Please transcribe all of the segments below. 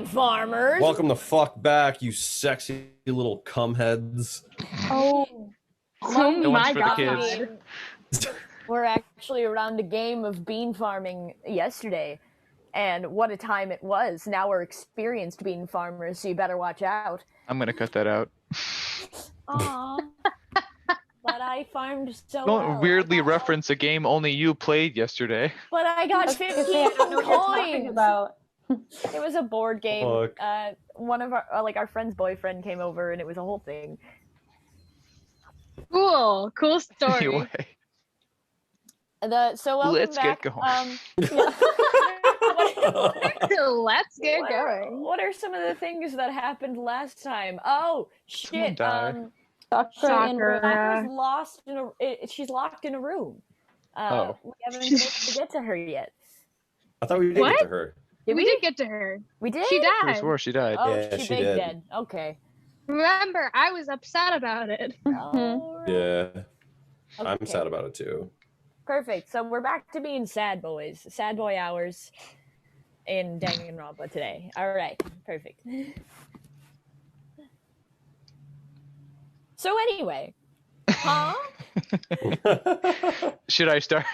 farmers. Welcome the fuck back, you sexy little cumheads. Oh my for god. the kids. We're actually around a game of bean farming yesterday, and what a time it was. Now we're experienced bean farmers, so you better watch out. I'm gonna cut that out. Aww. But I farmed so Don't well. weirdly reference a game only you played yesterday. But I got 15 coins. About. It was a board game. Fuck. One of our friend's boyfriend came over, and it was a whole thing. Cool story. Anyway, So welcome let's back. get going. Let's get going. What are some of the things that happened last time? Oh shit! Someone Sakura's lost in she's locked in a room. We haven't been able to get to her yet. I thought we did get to her. We did get to her. We did. She I died. swore she died. Oh, Yeah, she she big did. dead. Okay. Remember, I was upset about it. Alright. Yeah, I'm Okay. sad about it too. Perfect. So we're back to being sad boys. Sad boy hours in Danganronpa today. All right. Perfect. So anyway, huh? Should I start?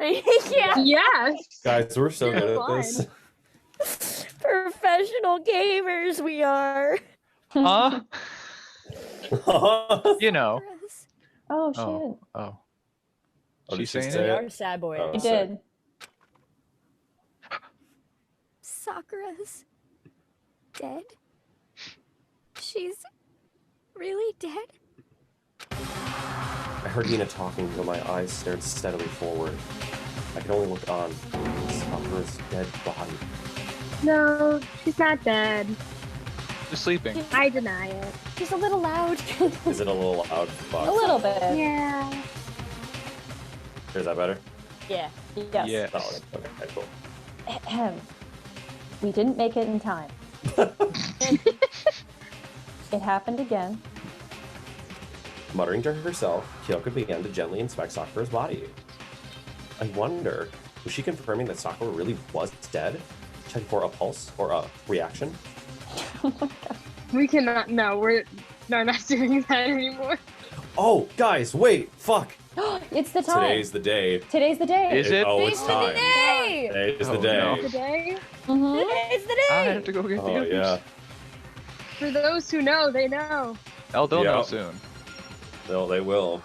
Yeah. Yes. Guys, we're so good at Fine. this. Professional gamers we are. Huh? You know. Oh shit. Oh. Oh, did She's she saying say We it? are sad boys. Oh. You did. Sakura's dead? She's really dead? I heard Nina talking, but my eyes stared steadily forward. I could only look on. Sakura's dead body. No, she's not dead. Just sleeping. I deny it. She's a little loud. Is it a little loud? Fuck. A little bit. Yeah. Is that better? Yeah. Yes. Yeah. Oh, okay, cool. Ahem. We didn't make it in time. It happened again. Muttering to herself, Kyoko began to gently inspect Sakura's body. I wonder, was she confirming that Sakura really was dead? Checking for a pulse or a reaction? We cannot. No, we're not doing that anymore. Oh, guys, wait, fuck! It's the time. Today's the day. Today's the day. Is it? Oh, it's time. Hey! Today's the Oh, day. no. Today, Mhm. It's the I day. have to go get the Oh, others. yeah. for those who know, they know. Oh, they'll know Yep. soon. No, they will.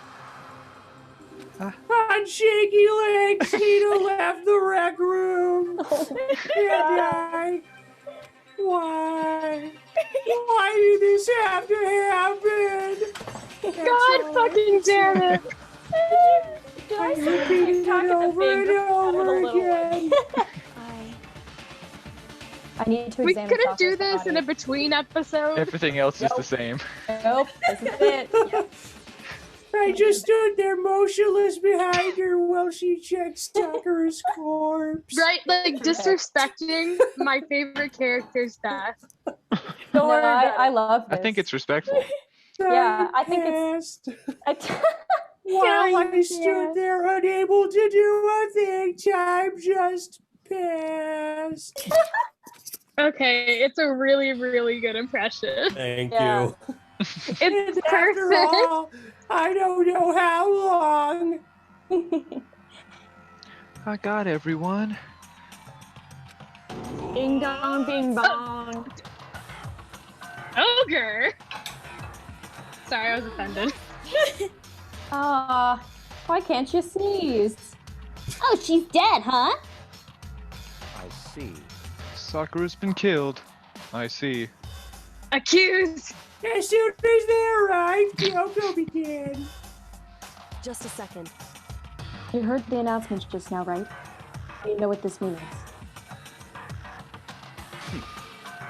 On shaky legs, Tina left the rec room. And I... Why? Why did this have to happen? God fucking damn it! Did I I say repeated talk it at the over big and or the over little one? again. I need to We examine couldn't do Sakura's this in a body. between episode. Everything else is the same. Nope, this is it. I just stood there motionless behind her while she checked Sakura's corpse. Right, like disrespecting my favorite character's death. No, I love this. I think it's respectful. Yeah, I think it's- Past. While I stood there unable to do a thing, time just passed. Okay, it's a really, really good impression. Thank Yeah. you. It's And after perfect. all, I don't know how long. I got everyone. Ding dong, ding bong. Ogre! Sorry, I was offended. Ah, why can't you sneeze? Oh, she's dead, huh? I see. Sakura's been killed. I see. Accused! As soon as they arrived, Kyoko began. Just a second. You heard the announcements just now, right? You know what this means.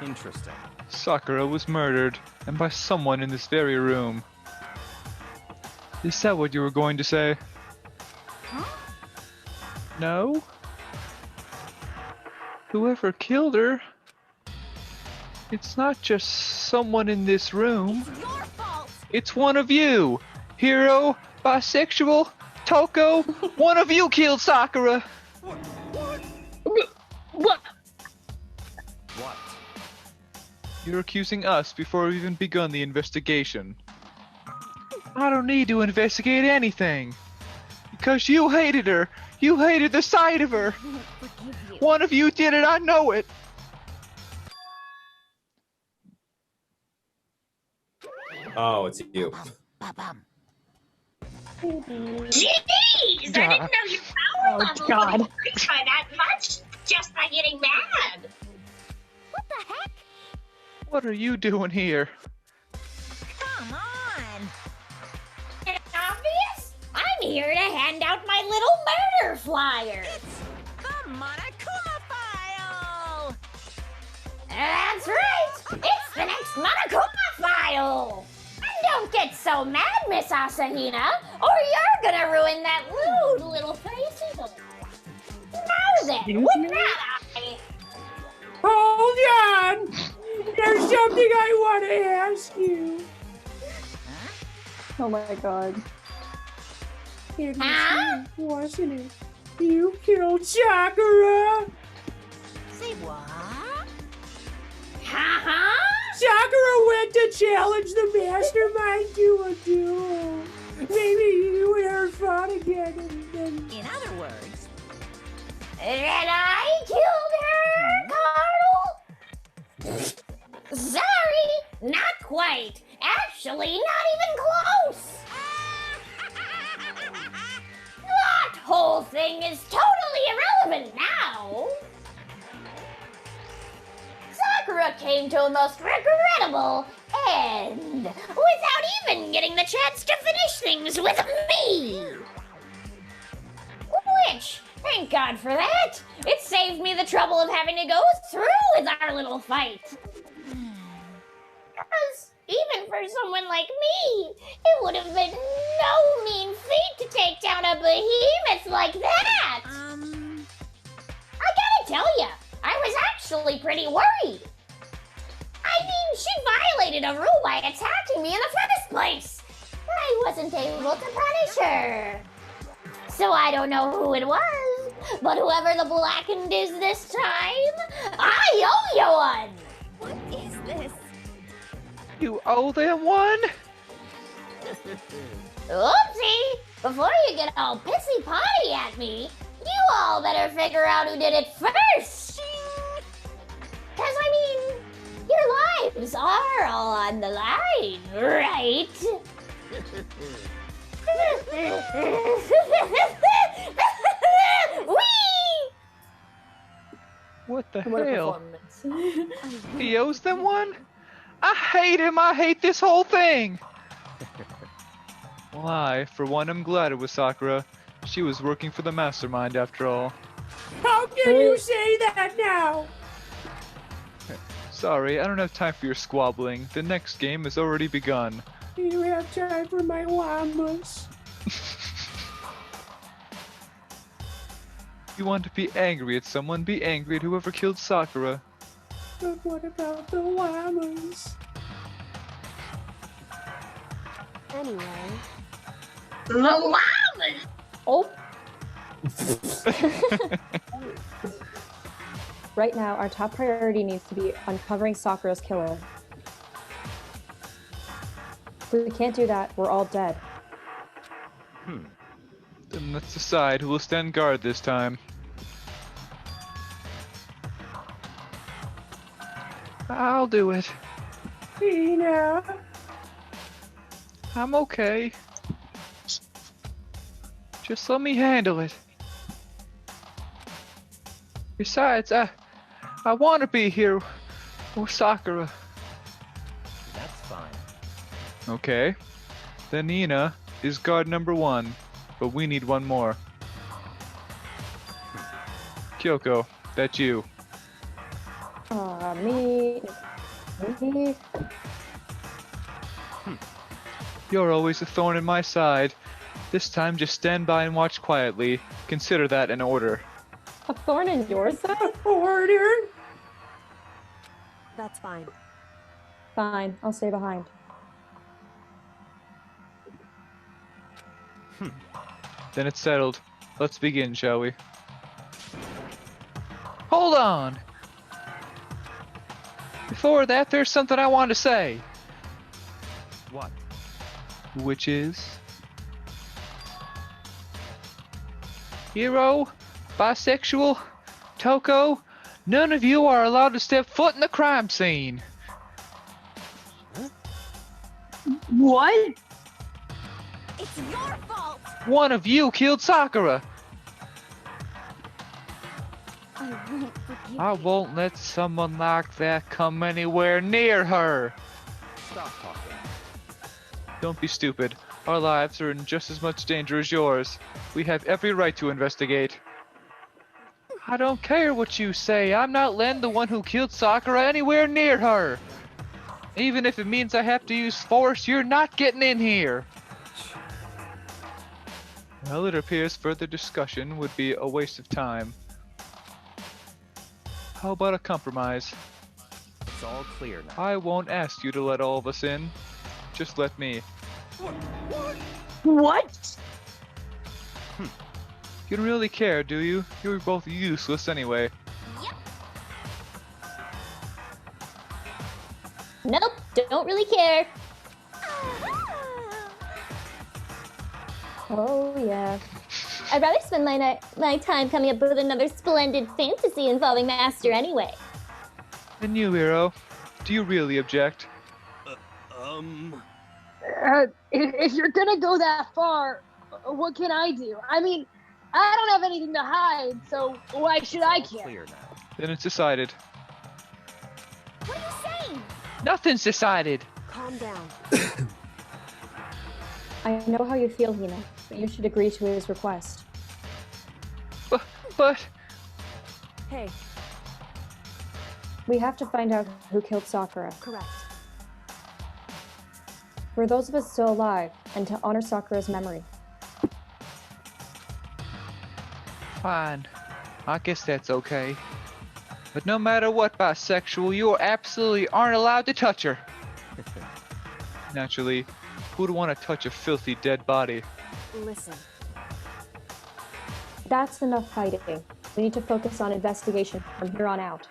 Interesting. Sakura was murdered, and by someone in this very room. Is that what you were going to say? Huh? No? Whoever killed her... It's not just someone in this room. Your fault! It's one of you! Hero, bisexual, Toko, one of you killed Sakura! What? What? You're accusing us before we've even begun the investigation. I don't need to investigate anything. Because you hated her. You hated the sight of her. Forgive you. One of you did it, I know it. Oh, it's you. Ba-bum. Jeez, I didn't know your power level God. would increase by that much just by getting mad. What the heck? What are you doing here? Come on. It's obvious. I'm here to hand out my little murder flyer. It's the Monokuma file. That's right. It's the next Monokuma file. And don't get so mad, Miss Asahina, or you're gonna ruin that rude little face. Now then, with that, Hold on! There's something I want to ask you. Oh my god. It was Huh? you, wasn't it? You killed Sakura! Say what? Ha-ha! Sakura went to challenge the mastermind to a duel. Maybe you and her fought again and then... In other words, And I killed her, Carl? Sorry, not quite. Actually, not even close. That whole thing is totally irrelevant now. Sakura came to a most regrettable end without even getting the chance to finish things with me. Which, thank God for that, it saved me the trouble of having to go through with our little fight. Because even for someone like me, it would have been no mean feat to take down a behemoth like that. I gotta tell ya, I was actually pretty worried. I mean, she violated a rule by attacking me in the first place. I wasn't able to punish her. So I don't know who it was, but whoever the blackened is this time, I owe you one. what is this? You owe them one? Oopsie! Before you get all pissy potty at me, you all better figure out who did it first. Cause I mean, your lives are all on the line, right? Whee! What the What a hell? performance. He owes them one? I hate him. I hate this whole thing. Well, for one, am glad it was Sakura. She was working for the mastermind after all. How can you say that now? Sorry, I don't have time for your squabbling. The next game has already begun. You have time for my llamas. You want to be angry at someone, be angry at whoever killed Sakura. But what about the llamas? Anyway, The llamas! Oh. Right now, our top priority needs to be uncovering Sakura's killer. If we can't do that, we're all dead. Then let's decide who will stand guard this time. I'll do it. Tina! I'm okay. Just let me handle it. Besides, I want to be here with Sakura. That's fine. Okay. Then Ina is guard number 1, but we need one more. Kyoko, that's you. Me. You're always a thorn in my side. This time, just stand by and watch quietly. Consider that an order. A thorn in your side? Order! that's fine. Fine, I'll stay behind. Then it's settled. Let's begin, shall we? Hold on! If before that, there's something I want to say. What? Which is... Hero, bisexual, Toko, none of you are allowed to step foot in the crime scene. What? It's your fault! One of you killed Sakura. I won't forgive I you. won't let someone like that come anywhere near her. Stop talking. Don't be stupid. Our lives are in just as much danger as yours. We have every right to investigate. I don't care what you say. I'm not letting the one who killed Sakura anywhere near her. Even if it means I have to use force, you're not getting in here. Well, it appears further discussion would be a waste of time. How about a compromise? It's all clear now. I won't ask you to let all of us in. Just let me. What? You don't really care, do you? You're both useless anyway. Nope, don't really care. Oh, yeah. I'd rather spend my time coming up with another splendid fantasy involving Master anyway. And you, Hero, do you really object? If you're gonna go that far, what can I do? I mean, I don't have anything to hide, so why should I It's all care? clear now. Then it's decided. What are you saying? Nothing's decided. Calm down. I know how you feel, Hina, but you should agree to his request. But Hey, We have to find out who killed Sakura. correct. For those of us still alive, and to honor Sakura's memory. fine. I guess that's okay. But no matter what, bisexual, you absolutely aren't allowed to touch her. Naturally, who'd want to touch a filthy dead body? Listen, That's enough hiding. We need to focus on investigation from here on out.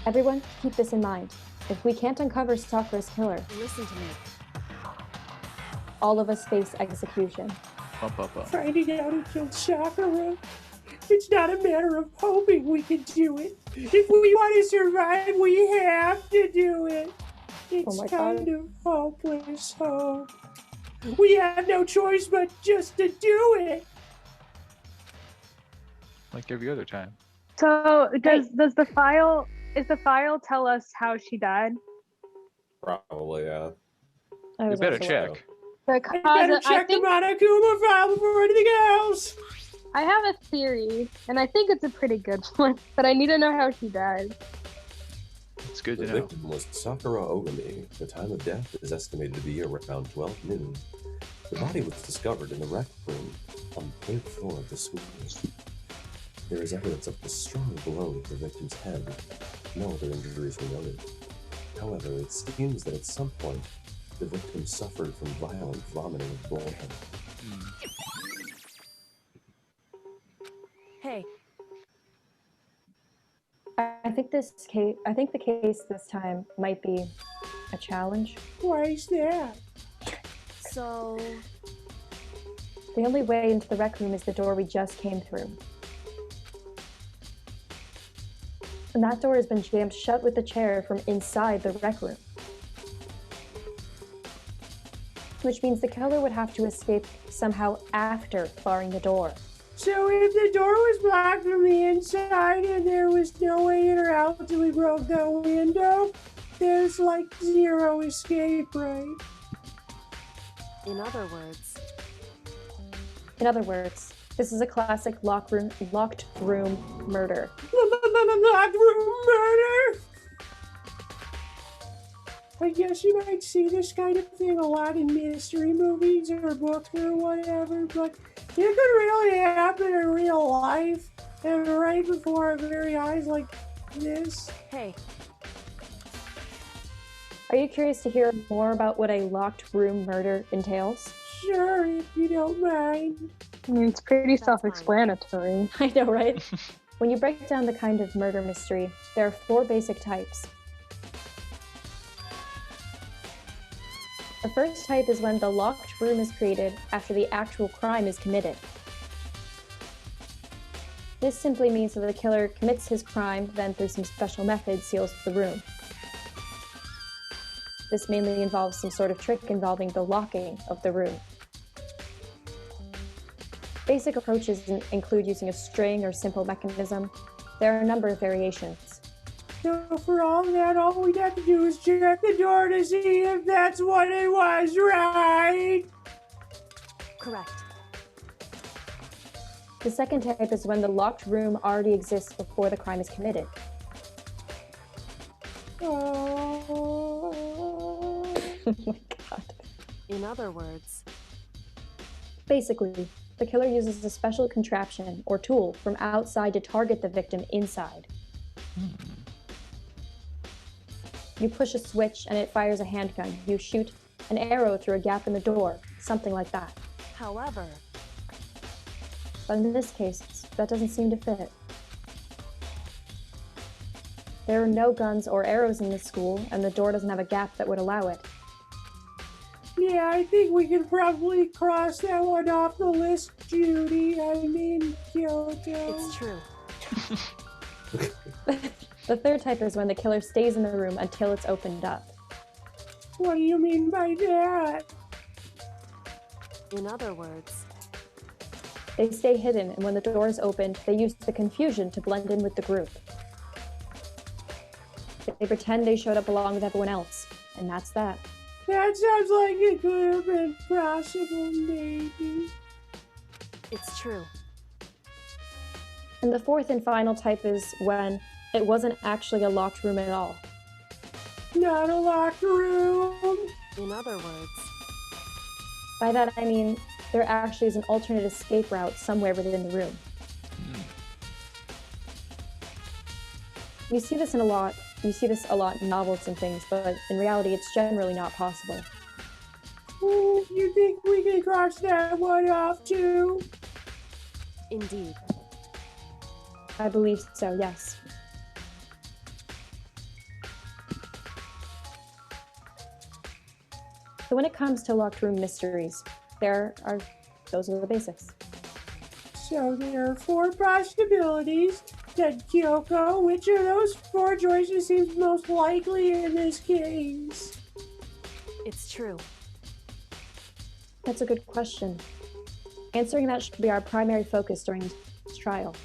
Everyone, keep this in mind. If we can't uncover Sakura's killer, listen to me. all of us face execution. Finding out who killed Sakura. It's not a matter of hoping we can do it. If we want to survive, we have to do it. It's my kind God. of hopeless hope. We have no choice but just to do it. Like every other time. So does the file tell us how she died? Probably, yeah. I You was better also- check. Because I better I check the think Monokuma file before anything else. I have a theory, and I think it's a pretty good one, but I need to know how she died. It's good The to know. victim was Sakura Ogami. The time of death is estimated to be around 12 noon. The body was discovered in the rec room on the third floor of the school. There is evidence of a strong blow to the victim's head. No other injuries were noted. However, it seems that at some point, the victim suffered from violent vomiting of blood. Hey, I think the case this time might be a challenge. Why is that? so The only way into the rec room is the door we just came through. And that door has been jammed shut with the chair from inside the rec room. Which means the killer would have to escape somehow after barring the door. So if the door was blocked from the inside and there was no way in or out until we broke the window, there's like zero escape, right? in other words, In other words, this is a classic locked room murder. Locked room murder! I guess you might see this kind of thing a lot in mystery movies or books or whatever, but it could really happen in real life and right before our very eyes like this. hey, Are you curious to hear more about what a locked room murder entails? Sure, if you don't mind. I mean, it's pretty That's fine. self-explanatory. I know, right? When you break down the kind of murder mystery, there are 4 basic types. The first type is when the locked room is created after the actual crime is committed. This simply means that the killer commits his crime, then through some special method seals the room. This mainly involves some sort of trick involving the locking of the room. Basic approaches include using a string or simple mechanism. There are a number of variations. So for all that, all we'd have to do is check the door to see if that's what it was, right? Correct. The second type is when the locked room already exists before the crime is committed. Oh. Oh my god. In other words, Basically, the killer uses a special contraption or tool from outside to target the victim inside. You push a switch and it fires a handgun. You shoot an arrow through a gap in the door, something like that. however, But in this case, that doesn't seem to fit. There are no guns or arrows in this school, and the door doesn't have a gap that would allow it. Yeah, I think we can probably cross that one off the list, Judy. I mean, Kyoto. it's true. The third type is when the killer stays in the room until it's opened up. What do you mean by that? In other words, They stay hidden, and when the door is opened, they use the confusion to blend in with the group. They pretend they showed up along with everyone else, and that's that. That sounds like it could have been possible, maybe. it's true. And the fourth and final type is when it wasn't actually a locked room at all. Not a locked room. In other words, By that I mean there actually is an alternate escape route somewhere within the room. You see this a lot in novels and things, but in reality it's generally not possible. Ooh, you think we can cross that one off too? indeed. I believe so, yes. So when it comes to locked room mysteries, those are the basics. So there are 4 possibilities. Then Kyoko, which of those 4 choices seems most likely in this case? It's true. That's a good question. Answering that should be our primary focus during this trial.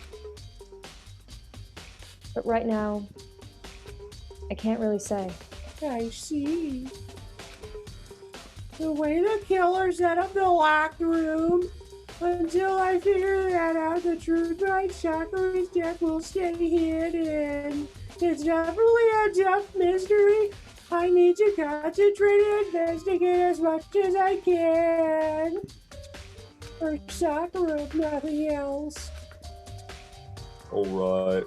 But right now, I can't really say. I see. The way the killer set up the locked room, until I figure that out, the truth behind Sakura's death will stay hidden. It's definitely a tough mystery. I need to concentrate and investigate as much as I can. For Sakura, if nothing else. Alright.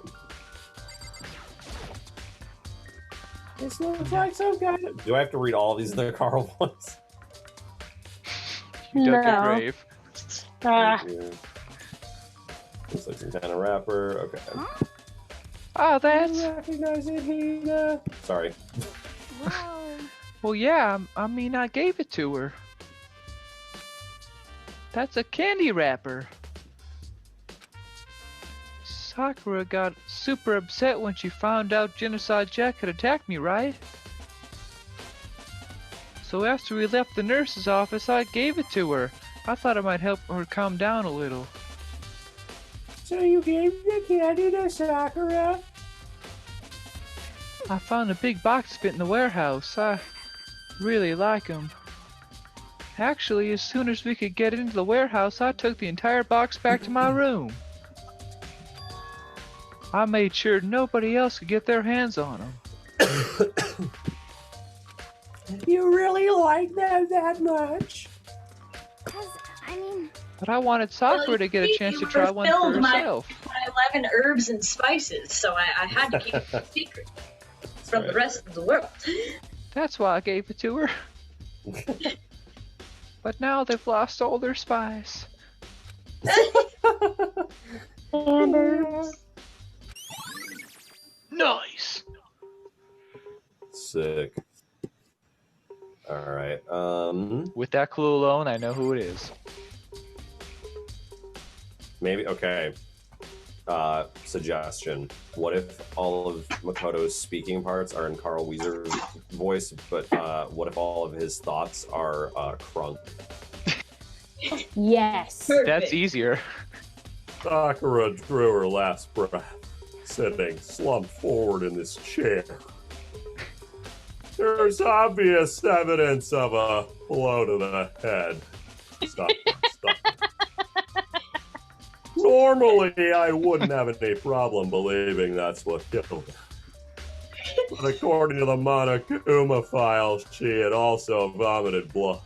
This looks like some kind of... Do I have to read all these other Carl ones? You dug No. your grave. Ah, Yeah. Looks like some kind of wrapper. Okay. Oh, I that's... recognize it, Hina. Sorry. Whoa. Well, yeah, I mean, I gave it to her. That's a candy wrapper. Sakura got super upset when she found out Genocide Jack had attacked me, right? So after we left the nurse's office, I gave it to her. I thought it might help her calm down a little. So you gave the candy to Sakura? I found a big box of it in the warehouse. I really like 'em. Actually, as soon as we could get into the warehouse, I took the entire box back to my room. I made sure nobody else could get their hands on them. You really like them that much? Cause, I mean, But I wanted Sakura to get a chance to try one for herself. My 11 herbs and spices, so I had to keep it a secret from the rest of the world. That's why I gave it to her. But now they've lost all their spice. Yeah. Nice. Sick. All right. With that clue alone, I know who it is. Maybe. Okay. Suggestion. What if all of Makoto's speaking parts are in Carl Weezer's voice, but what if all of his thoughts are Crunk? Yes. That's easier. Sakura drew her last breath, sitting slumped forward in this chair. There's obvious evidence of a blow to the head. Stop. Normally, I wouldn't have any problem believing that's what killed her. But according to the Monokuma files, she had also vomited blood.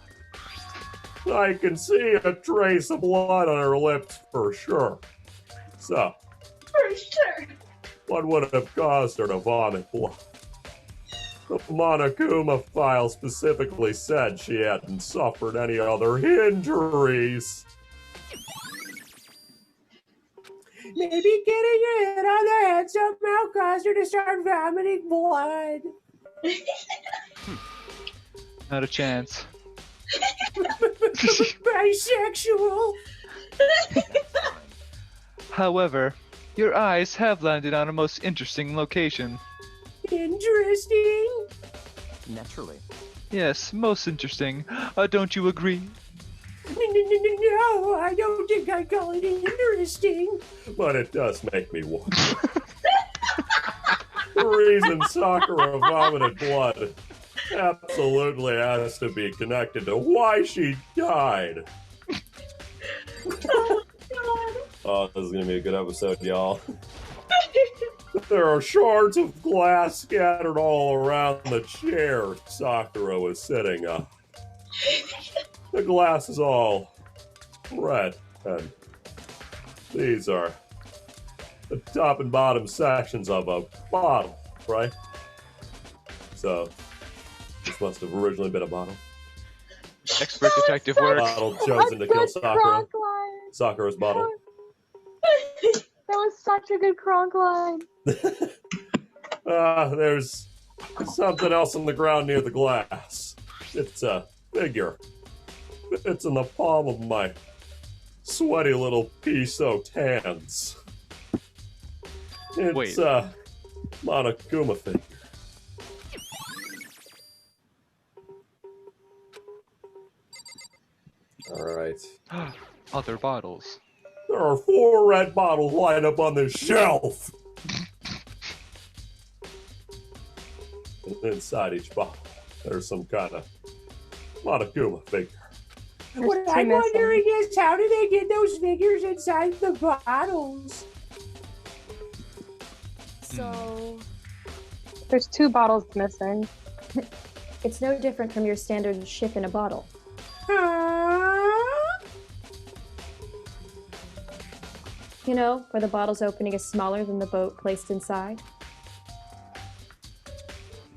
I can see a trace of blood on her lips for sure. So, For sure. what would have caused her to vomit blood? The Monokuma file specifically said she hadn't suffered any other injuries. Maybe getting your hit on the head somehow caused her to start vomiting blood. Not a chance. Bisexual. However, your eyes have landed on a most interesting location. Interesting. Naturally. Yes, most interesting. Don't you agree? No, I don't think I call it interesting. But it does make me wonder. The reason Sakura vomited blood absolutely has to be connected to why she died. Oh, this is gonna be a good episode, y'all. There are shards of glass scattered all around the chair Sakura was sitting on. The glass is all red, and these are the top and bottom sections of a bottle, right? So, this must have originally been a bottle. Expert detective work. Bottle chosen to kill Sakura. Sakura's bottle. That was such a good Kronk line. There's something else on the ground near the glass. It's a figure. It's in the palm of my sweaty little pea-soaked hands. It's Wait. Monokuma figure. Alright. Other bottles. There are 4 red bottles lined up on this shelf. And inside each bottle, there's some kind of Monokuma figure. What I'm wondering is, how do they get those figures inside the bottles? So, There's 2 bottles missing. It's no different from your standard ship in a bottle. You know, where the bottle's opening is smaller than the boat placed inside.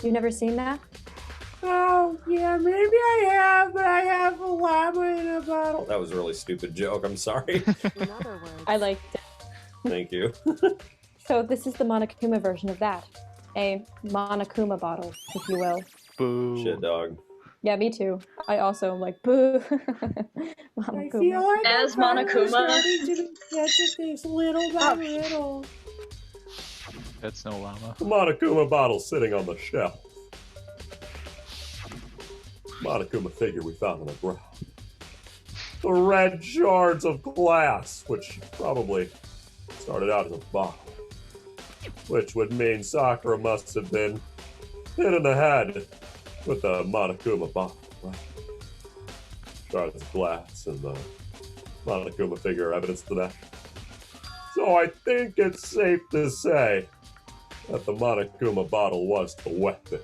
You've never seen that? Oh, yeah, maybe I have, but I have a llama in a bottle. That was a really stupid joke. I'm sorry. in other words, I liked it. Thank you. So this is the Monokuma version of that. A Monokuma bottle, if you will. Boo. Shit, dog. Yeah, me too. I also am like, boo. I feel like As I'm finally Monokuma. starting to get to this little by little. That's no llama. The Monokuma bottle sitting on the shelf. Monokuma figure we found on the ground. The red shards of glass, which probably started out as a bottle. Which would mean Sakura must have been hit in the head with the Monokuma bottle, right? Shards of glass and the Monokuma figure are evidence to that. So I think it's safe to say that the Monokuma bottle was the weapon.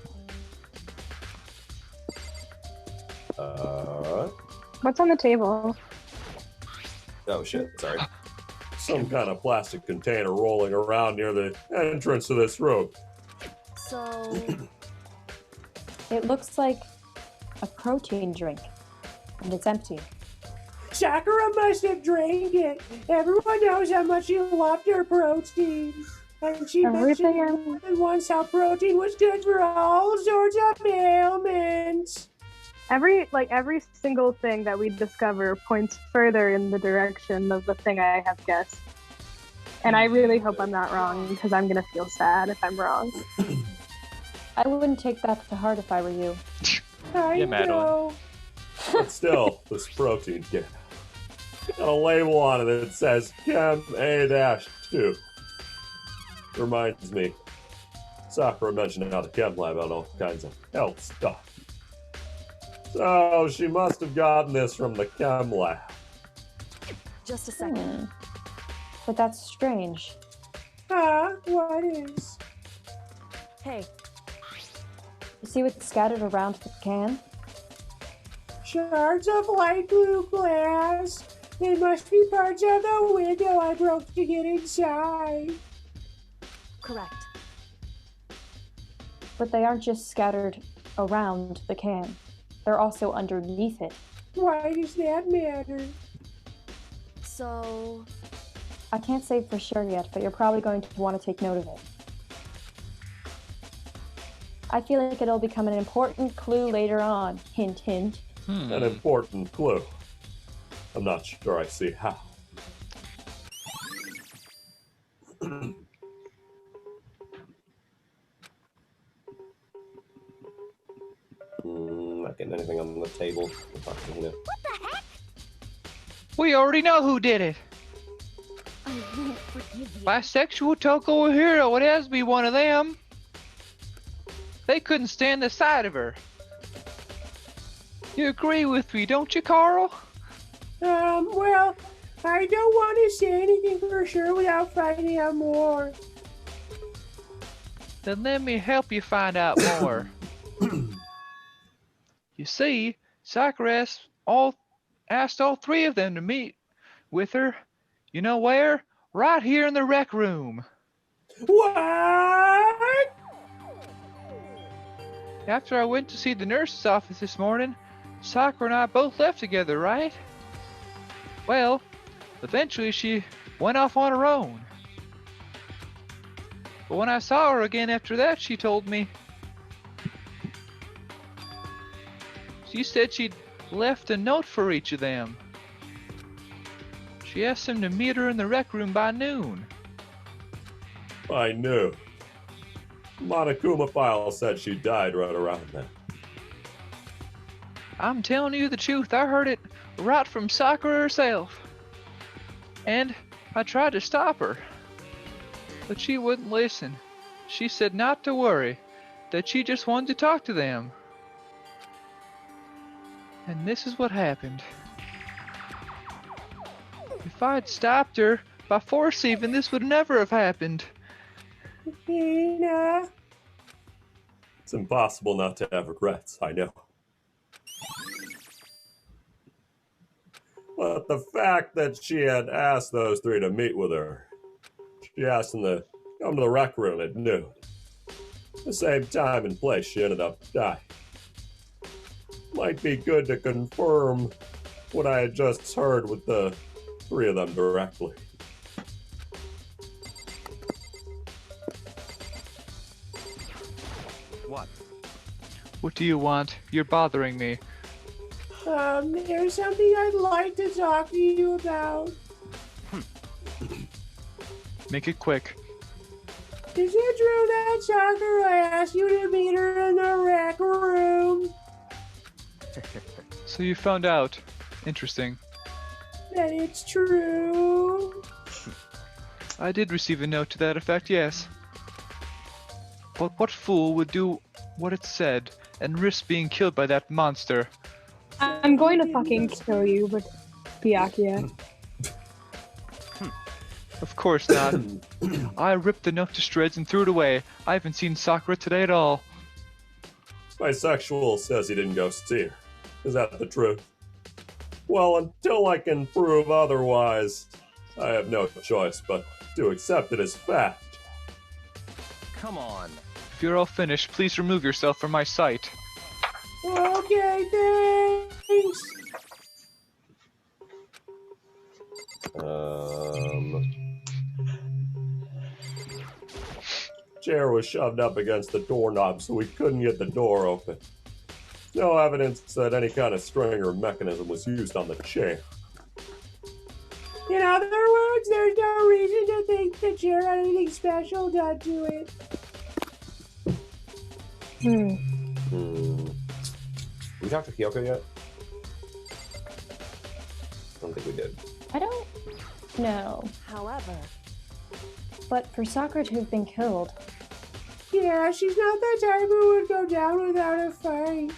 What's on the table? Oh shit, sorry. Some kind of plastic container rolling around near the entrance to this room. so It looks like a protein drink, and it's empty. Sakura must have drank it. Everyone knows how much she loved her protein. And she Everything mentioned more than once how protein was good for all sorts of ailments. every single thing that we discover points further in the direction of the thing I have guessed. And I really hope I'm not wrong, because I'm gonna feel sad if I'm wrong. I wouldn't take that to heart if I were you. I Yeah, Madeline. know. But still, this protein kit got a label on it that says Chem A-2. Reminds me, Sakura mentioned how the Chem lab had all kinds of health stuff. So she must have gotten this from the Chem lab. Just a second. But that's strange. What is? Hey, You see what's scattered around the can? Shards of light blue glass. They must be parts of the window I broke to get inside. correct. But they aren't just scattered around the can. They're also underneath it. Why does that matter? So, I can't say for sure yet, but you're probably going to want to take note of it. I feel like it'll become an important clue later on. Hint, hint. An important clue. I'm not sure I see how. Not getting anything on the table. We already know who did it. I won't forgive you. Bisexual Toko Hero, it has to be one of them. They couldn't stand the sight of her. You agree with me, don't you, Carl? Well, I don't want to say anything for sure without finding out more. Then let me help you find out more. You see, Sakura asked all three of them to meet with her. You know where? Right here in the rec room. What? After I went to see the nurse's office this morning, Sakura and I both left together, right? Well, eventually she went off on her own. But when I saw her again after that, she told me. She said she'd left a note for each of them. She asked them to meet her in the rec room by noon. I knew. Monokuma file said she died right around then. I'm telling you the truth, I heard it right from Sakura herself. And I tried to stop her. But she wouldn't listen. She said not to worry, that she just wanted to talk to them. And this is what happened. If I'd stopped her by force even, this would never have happened. Hina. It's impossible not to have regrets, I know. But the fact that she had asked those three to meet with her, she asked them to come to the rec room at noon. The same time and place she ended up dying. Might be good to confirm what I had just heard with the three of them directly. What? What do you want? You're bothering me. There's something I'd like to talk to you about. Make it quick. Is it true that Sakura asked you to meet her in the rec room? So you found out. Interesting. That it's true? I did receive a note to that effect, yes. But what fool would do what it said and risk being killed by that monster? I'm going to fucking kill you, but Byakuya. Of course not. I ripped the note to shreds and threw it away. I haven't seen Sakura today at all. Bisexual says he didn't go see her. Is that the truth? Well, until I can prove otherwise, I have no choice but to accept it as fact. Come on. If you're all finished, please remove yourself from my sight. Okay, thanks. chair was shoved up against the doorknob so we couldn't get the door open. No evidence that any kind of string or mechanism was used on the chair. In other words, there's no reason to think the chair had anything special done to it. We talked to Kyoko yet? I don't think we did. I don't know. However, But for Sakura to have been killed, Yeah, she's not the type who would go down without a fight.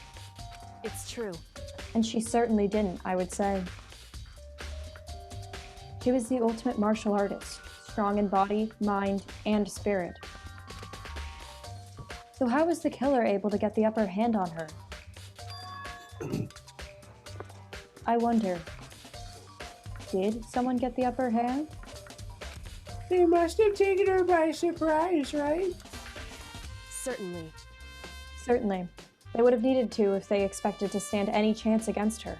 it's true. and she certainly didn't, I would say. She was the ultimate martial artist, strong in body, mind, and spirit. So how was the killer able to get the upper hand on her? I wonder, did someone get the upper hand? They must have taken her by surprise, right? Certainly. Certainly. They would have needed to if they expected to stand any chance against her.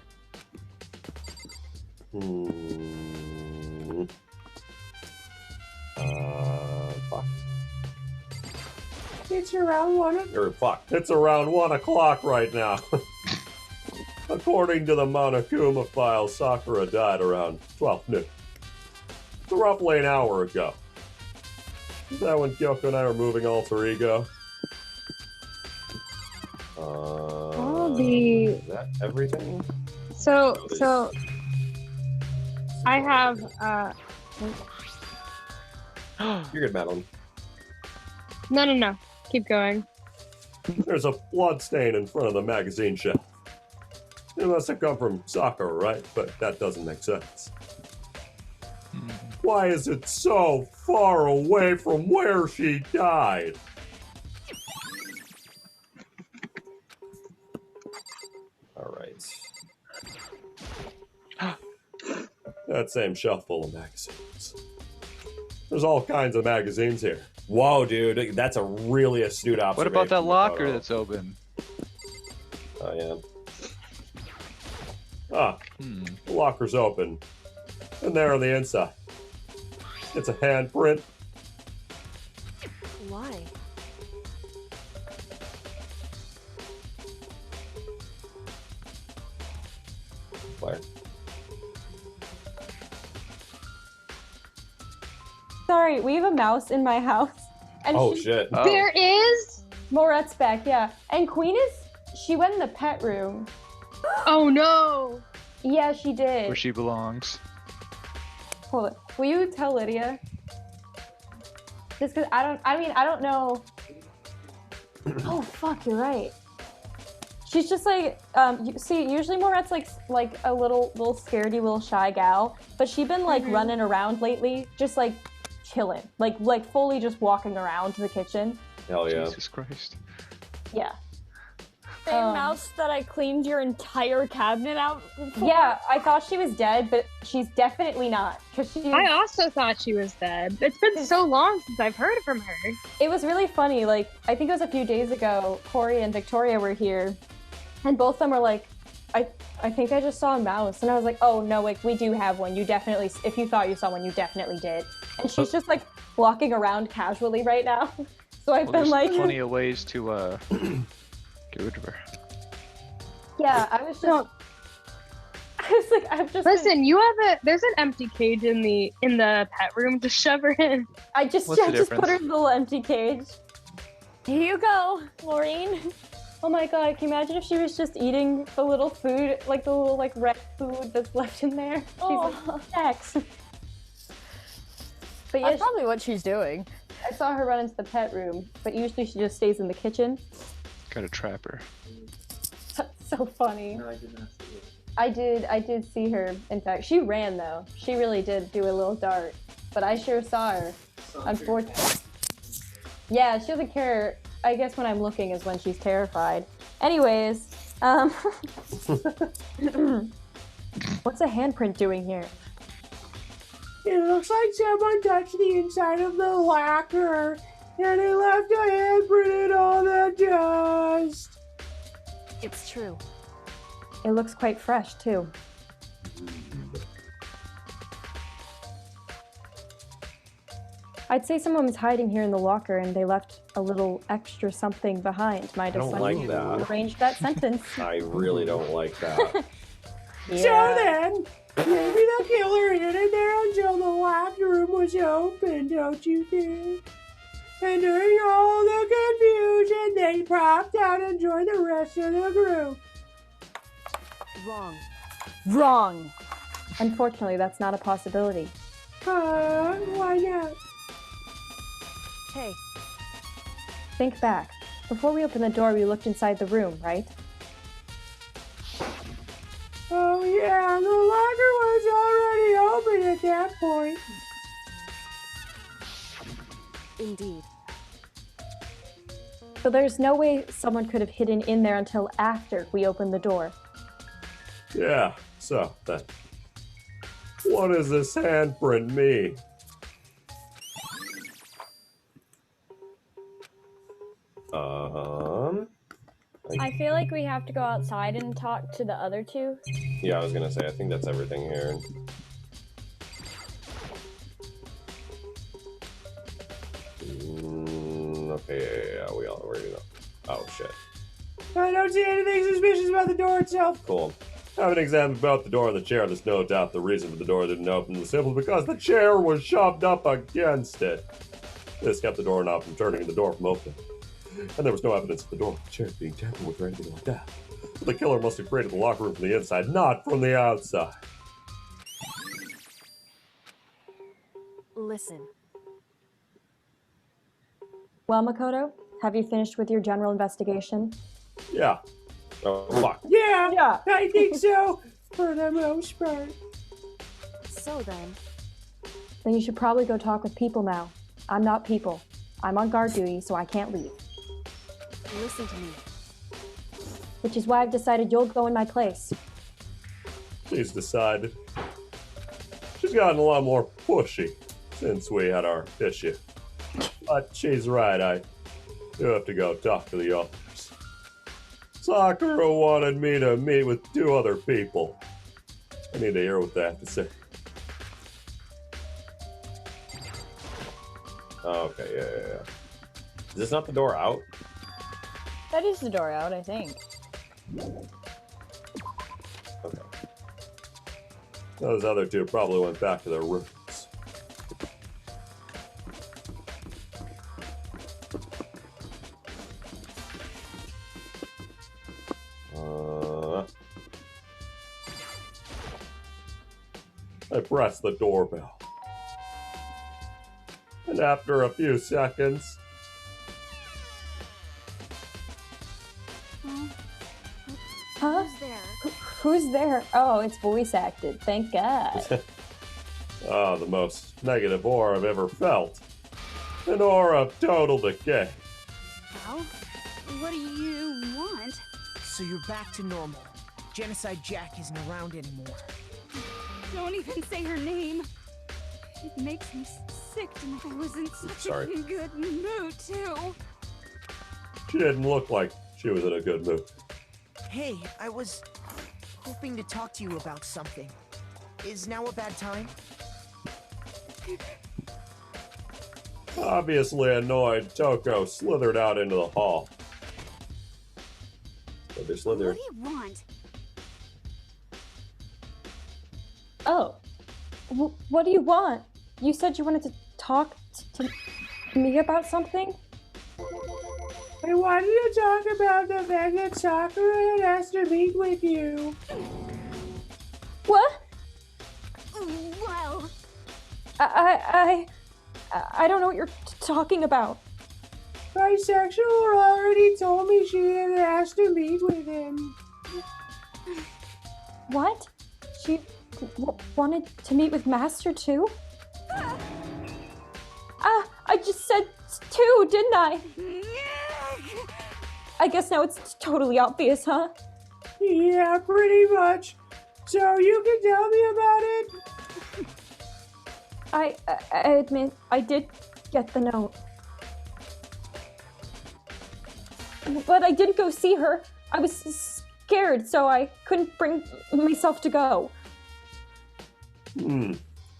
Fuck. It's around 1 Or fuck. It's around 1 o'clock right now. According to the Monokuma file, Sakura died around 12 noon. So roughly an hour ago. Is that when Kyoko and I were moving alter ego? Is that everything? So I have You're good, Madeline. no. Keep going. There's a blood stain in front of the magazine shelf. It must have come from Sakura, right? But that doesn't make sense. Why is it so far away from where she died? All right. That same shelf full of magazines. There's all kinds of magazines here. Whoa, dude, that's a really astute observation. What about that locker that's open? Oh, yeah. The locker's open. And there on the inside. It's a handprint. Why? Claire. Sorry, we have a mouse in my house. And Oh, shit. Oh. There is? Moret's back, yeah. And Queen she went in the pet room. Oh no! Yeah, she did. Where she belongs. Hold on. Will you tell Lydia? Just because I don't know. Oh, fuck, you're right. She's just like, usually Moret's like a little scaredy, little shy gal, but she's been like running around lately, just like chilling, like fully just walking around to the kitchen. Hell yeah. Jesus Christ. Yeah. Same mouse that I cleaned your entire cabinet out for? Yeah, I thought she was dead, but she's definitely not. Cause I also thought she was dead. It's been so long since I've heard from her. It was really funny. Like, I think it was a few days ago, Corey and Victoria were here, and both of them were like, I think I just saw a mouse. And I was like, oh, no, like, we do have one. You definitely, if you thought you saw one, you definitely did. And she's just, like, walking around casually right now. So I've been There's like... plenty of ways to get rid of her. Yeah, I was just... I was like, I've just... Listen, there's an empty cage in the pet room. Just shove her in. I just put her in the little empty cage. Here you go, Maureen. Oh my god, can you imagine if she was just eating the little food, like the little like red food that's left in there? She's like, X. But yeah, That's probably what she's doing. I saw her run into the pet room, but usually she just stays in the kitchen. Gotta trap her. That's so funny. No, I did not see it. I did see her. In fact, she ran though. She really did do a little dart, but I sure saw her. Unfortunately. Yeah, she doesn't care. I guess when I'm looking is when she's terrified. Anyways, what's a handprint doing here? It looks like someone touched the inside of the lacquer, and it left a handprint in all the dust. It's true. It looks quite fresh too. I'd say someone was hiding here in the locker and they left a little extra something behind. Might have don't like that. arranged that sentence. I really don't like that. So then, maybe the killer hid in there until the locked room was open, don't you think? And during all the confusion, they popped out and joined the rest of the group. Wrong. Wrong. Unfortunately, that's not a possibility. Why not? Hey, Think back. Before we opened the door, we looked inside the room, right? Oh yeah, the locker was already open at that point. indeed. So there's no way someone could have hidden in there until after we opened the door. Yeah, so then. What does this handprint mean? I feel like we have to go outside and talk to the other two. Yeah, I was gonna say, I think that's everything here. Okay, yeah, we already know. Oh, shit. I don't see anything suspicious about the door itself. Cool. Having examined both the door and the chair, there's no doubt the reason for the door didn't open was simply because the chair was shoved up against it. This kept the doorknob from turning and the door from opening. And there was no evidence of the door or the chair being tampered with or anything like that. The killer must have created the locker room from the inside, not from the outside. Listen. Well, Makoto, have you finished with your general investigation? Yeah. Oh, fuck. Yeah, I think so, for the most part. So then, Then you should probably go talk with people now. I'm not people. I'm on guard duty, so I can't leave. listen to me. Which is why I've decided you'll go in my place. She's decided. She's gotten a lot more pushy since we had our issue. But she's right, I do have to go talk to the others. Sakura wanted me to meet with 2 other people. I need to hear what they have to say. Okay, yeah. Is this not the door out? That is the door out, I think. Okay. Those other 2 probably went back to their rooms. I pressed the doorbell. And after a few seconds, Huh? Who's there? Who's there? Oh, it's voice acted. Thank God. the most negative aura I've ever felt. An aura of total decay. Well, what do you want? So you're back to normal. Genocide Jack isn't around anymore. Don't even say her name. It makes me sick to know I was in such a good mood, too. She didn't look like she was in a good mood. Hey, I was hoping to talk to you about something. Is now a bad time? Obviously annoyed, Toko slithered out into the hall. But they slithered. What do you want? Oh. What do you want? You said you wanted to talk to me about something? I wanted to talk about the fact that Sakura had asked to meet with you. What? Well, I don't know what you're talking about. Bisexual already told me she had asked to meet with him. What? She wanted to meet with Master too? I just said 2, didn't I? I guess now it's totally obvious, huh? Yeah, pretty much. So you can tell me about it? I admit, I did get the note. But I didn't go see her. I was scared, so I couldn't bring myself to go.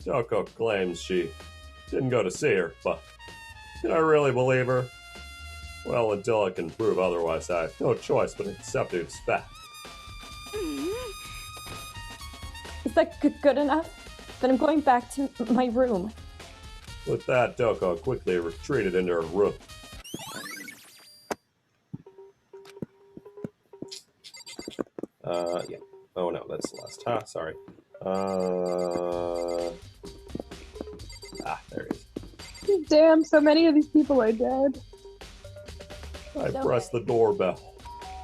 Toko claims she didn't go to see her, but can I really believe her? Well, until I can prove otherwise, I have no choice but accept it as fact. Is that good enough? Then I'm going back to my room. With that, Doko quickly retreated into her room. Yeah. Oh no, that's the last. Sorry. There it is. Damn, so many of these people are dead. I pressed the doorbell.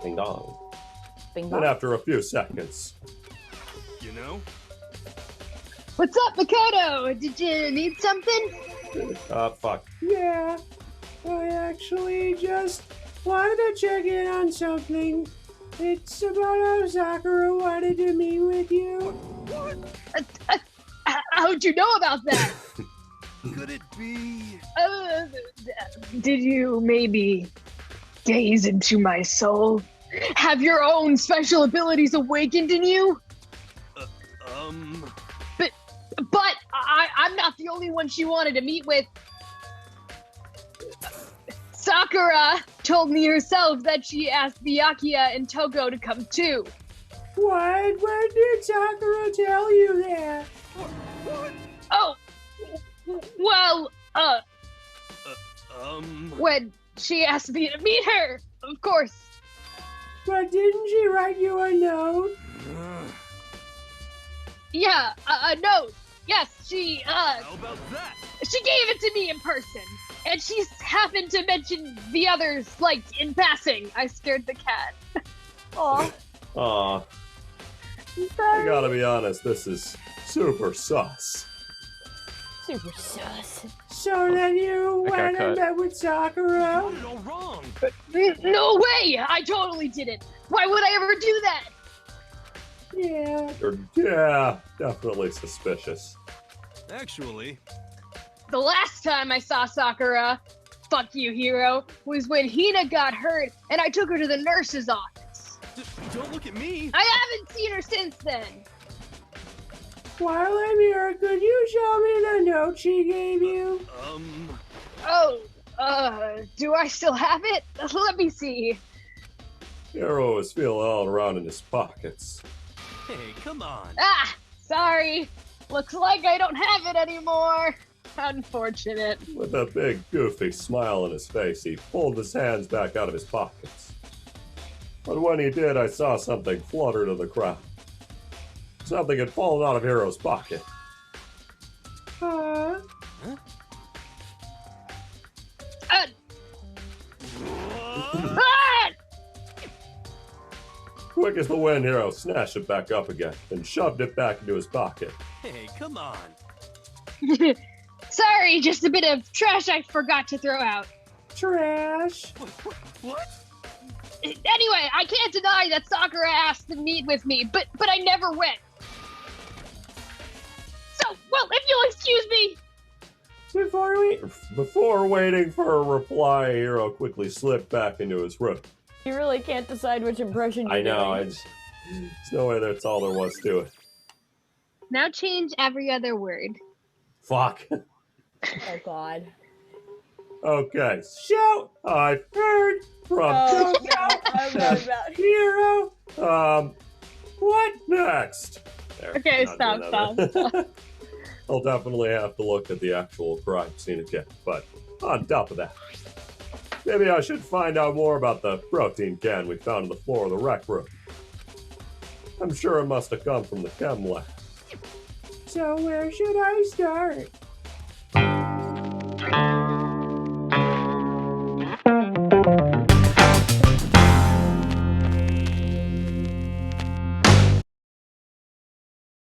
Ding dong. Bing And bong. after a few seconds, You know? What's up, Makoto? Did you need something? fuck. Yeah, I actually just wanted to check in on something. It's about how Sakura wanted to meet with you. How'd you know about that? Could it be? Did you maybe gaze into my soul? Have your own special abilities awakened in you? But I'm not the only one she wanted to meet with. Sakura told me herself that she asked Byakuya and Toko to come too. What? When did Sakura tell you that? Oh, well, when she asked me to meet her, of course. But didn't she write you a note? Yeah, a note. Yes, she, How about that? she gave it to me in person. And she happened to mention the others, like, in passing. I scared the cat. Aw. Aw. I gotta be honest, this is super sus. Super sus. So then you I got went and cut. met with Sakura? Got it all wrong. No way! I totally didn't. Why would I ever do that? Yeah, definitely suspicious. Actually, The last time I saw Sakura, fuck you, hero, was when Hina got hurt and I took her to the nurse's office. don't look at me. I haven't seen her since then. While I'm here, could you show me the note she gave you? Oh, do I still have it? Let me see. Hero was feeling all around in his pockets. Hey, come on. Ah, sorry. Looks like I don't have it anymore. Unfortunate. With a big, goofy smile on his face, he pulled his hands back out of his pockets. But when he did, I saw something flutter to the ground. Something had fallen out of Hero's pocket. Huh? Ah! Quick as the wind, Hero snatched it back up again and shoved it back into his pocket. Hey, come on. Sorry, just a bit of trash I forgot to throw out. Trash? What? Anyway, I can't deny that Sakura asked to meet with me, but I never went. So, well, if you'll excuse me. Before waiting for a reply, Hero quickly slipped back into his room. You really can't decide which impression you're I know, doing. there's no way that's all there was to it. Now change every other word. Fuck. Oh god. Okay, so I've heard from Oh no, I'm not about Hero? what next? There, Okay, not stop, doing stop, that. I'll definitely have to look at the actual crime scene again, but on top of that, maybe I should find out more about the protein can we found on the floor of the rec room. I'm sure it must have come from the chem lab. So where should I start?